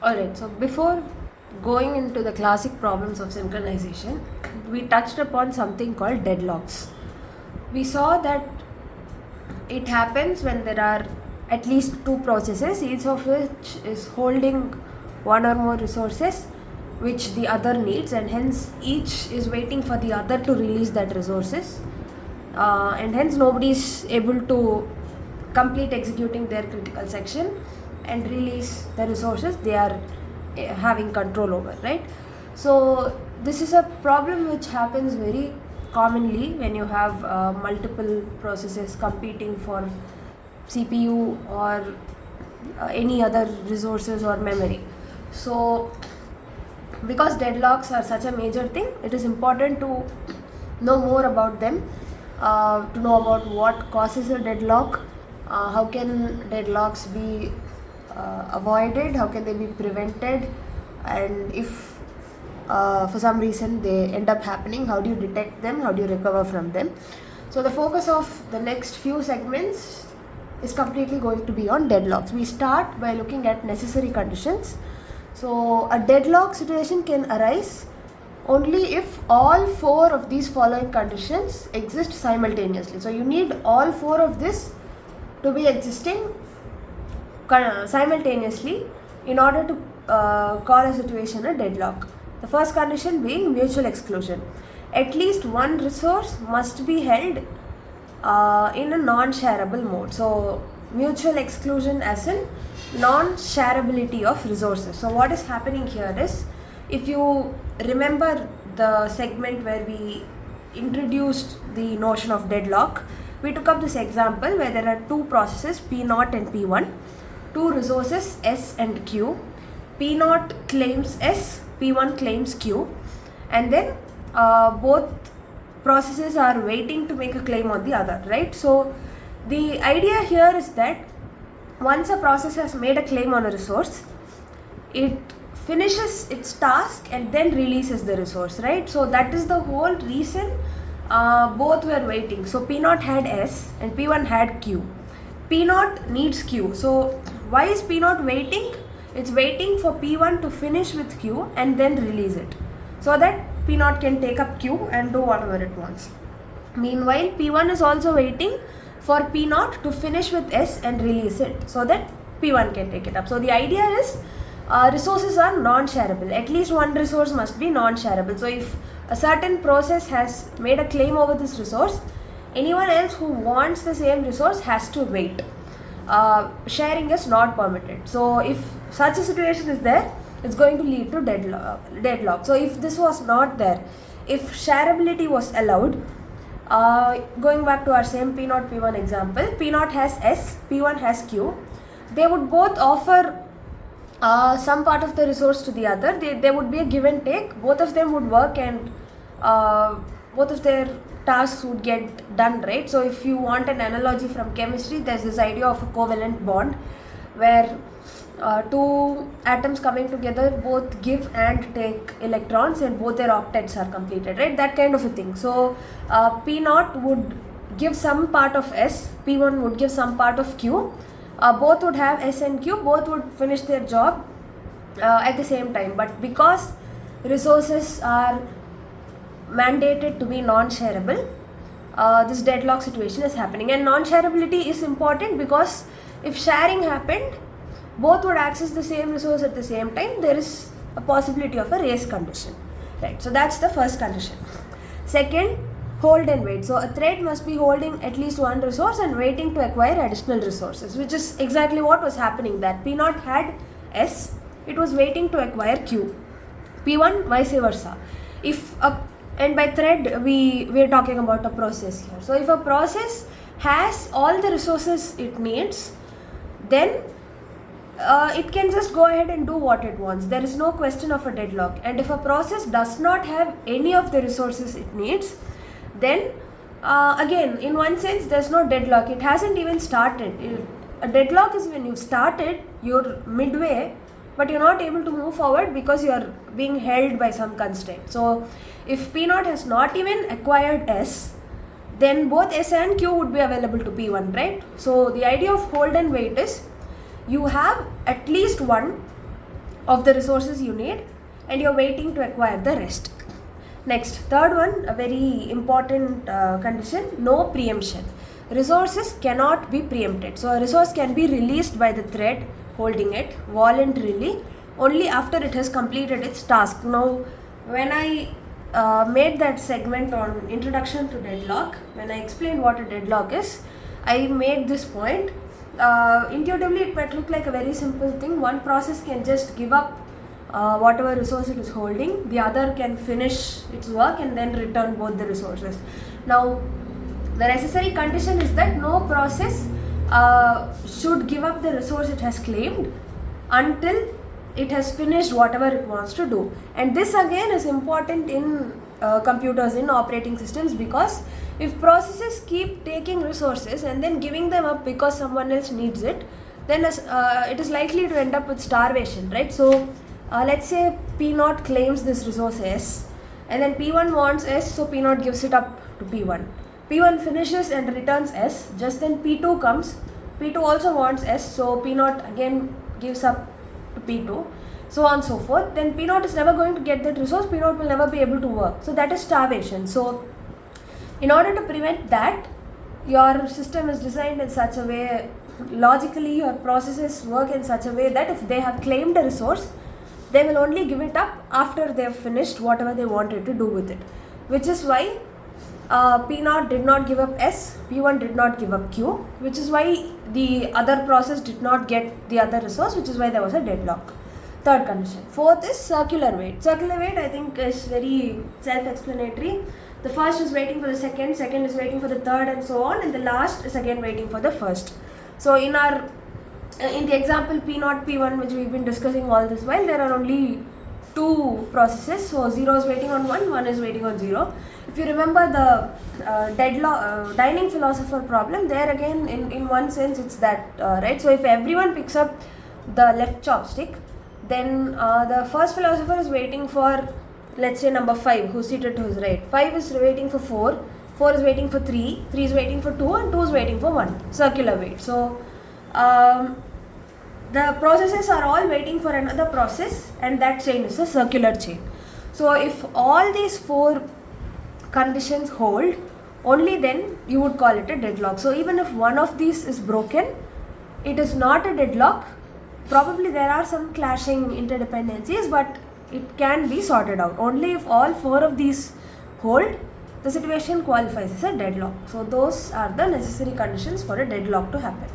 Alright, so before going into the classic problems of synchronization, we touched upon something called deadlocks. We saw that it happens when there are at least two processes, each of which is holding one or more resources which the other needs, and hence each is waiting for the other to release that resources, and hence nobody is able to complete executing their critical section and release the resources they are having control over, right? So this is a problem which happens very commonly when you have multiple processes competing for CPU or any other resources or memory. So because deadlocks are such a major thing, it is important to know more about them, to know about what causes a deadlock, how can deadlocks be avoided, how can they be prevented, and if for some reason they end up happening, how do you detect them, how do you recover from them. So the focus of the next few segments is completely going to be on deadlocks. We start by looking at necessary conditions. So a deadlock situation can arise only if all four of these following conditions exist simultaneously. So you need all four of this to be existing simultaneously in order to call a situation a deadlock. The first condition being mutual exclusion. At least one resource must be held in a non-shareable mode. So mutual exclusion as in non-shareability of resources. So what is happening here is, if you remember the segment where we introduced the notion of deadlock, we took up this example where there are two processes P0 and P1, two resources S and Q. P0 claims S, P1 claims Q, and then both processes are waiting to make a claim on the other, right? So the idea here is that once a process has made a claim on a resource, it finishes its task and then releases the resource, right? So that is the whole reason both were waiting. So P0 had S and P1 had Q. P0 needs Q. So why is P0 waiting? It's waiting for P1 to finish with Q and then release it, so that P0 can take up Q and do whatever it wants. Meanwhile, P1 is also waiting for P0 to finish with S and release it, so that P1 can take it up. So the idea is resources are non-shareable. At least one resource must be non-shareable. So if a certain process has made a claim over this resource, anyone else who wants the same resource has to wait. Sharing is not permitted. So if such a situation is there, it's going to lead to deadlock. So if this was not there, if shareability was allowed, going back to our same P0 P1 example, P0 has S, P1 has Q, they would both offer some part of the resource to the other. There would be a give and take. Both of them would work, and both of their tasks would get done, right? So if you want an analogy from chemistry, there's this idea of a covalent bond where two atoms coming together both give and take electrons, and both their octets are completed, right? That kind of a thing. So P0 would give some part of S, P1 would give some part of Q. Both would have S and Q, both would finish their job at the same time. But because resources are mandated to be non-shareable, this deadlock situation is happening. And non-shareability is important because if sharing happened, both would access the same resource at the same time. There is a possibility of a race condition, right? So that's the first condition. Second, hold and wait. So a thread must be holding at least one resource and waiting to acquire additional resources, which is exactly what was happening. That P0 had S, it was waiting to acquire Q. P1 vice versa. And by thread we are talking about a process here. So if a process has all the resources it needs, then it can just go ahead and do what it wants. There is no question of a deadlock. And if a process does not have any of the resources it needs, then again, in one sense, there's no deadlock. It hasn't even started. A deadlock is when you've started, you're midway, but you're not able to move forward because you're being held by some constraint. So if P0 has not even acquired S, then both S and Q would be available to P1, right? So the idea of hold and wait is, you have at least one of the resources you need, and you're waiting to acquire the rest. Next, third one, a very important condition, no preemption. Resources cannot be preempted. So a resource can be released by the thread holding it voluntarily only after it has completed its task. Now, when I made that segment on introduction to deadlock, when I explained what a deadlock is, I made this point. Intuitively, it might look like a very simple thing. One process can just give up whatever resource it is holding, the other can finish its work and then return both the resources. Now, the necessary condition is that no process should give up the resource it has claimed until it has finished whatever it wants to do. And this again is important in computers, in operating systems, because if processes keep taking resources and then giving them up because someone else needs it, then it is likely to end up with starvation, right? So let's say P0 claims this resource S, and then P1 wants S, so P0 gives it up to P1. P1 finishes and returns S, just then P2 comes, P2 also wants S, so P0 again gives up to P2, so on and so forth. Then P0 is never going to get that resource, P0 will never be able to work. So that is starvation. So in order to prevent that, your system is designed in such a way, logically your processes work in such a way that if they have claimed a resource, they will only give it up after they have finished whatever they wanted to do with it. Which is why P0 did not give up S, P1 did not give up Q, which is why the other process did not get the other resource, which is why there was a deadlock. Third condition. Fourth is circular wait. Circular wait, I think, is very self-explanatory. The first is waiting for the second, second is waiting for the third, and so on, and the last is again waiting for the first. So in the example P0, P1, which we've been discussing all this while, there are only two processes. So 0 is waiting on 1, 1 is waiting on 0. If you remember the dining philosopher problem, there again in one sense it's that, right? So if everyone picks up the left chopstick, then the first philosopher is waiting for, let's say, number 5, who's seated to his right. 5 is waiting for 4, 4 is waiting for 3, 3 is waiting for 2, and 2 is waiting for 1. Circular wait. So the processes are all waiting for another process, and that chain is a circular chain. So if all these 4 conditions hold, only then you would call it a deadlock. So even if one of these is broken, it is not a deadlock. Probably there are some clashing interdependencies, but it can be sorted out. Only if all 4 of these hold, the situation qualifies as a deadlock. So those are the necessary conditions for a deadlock to happen.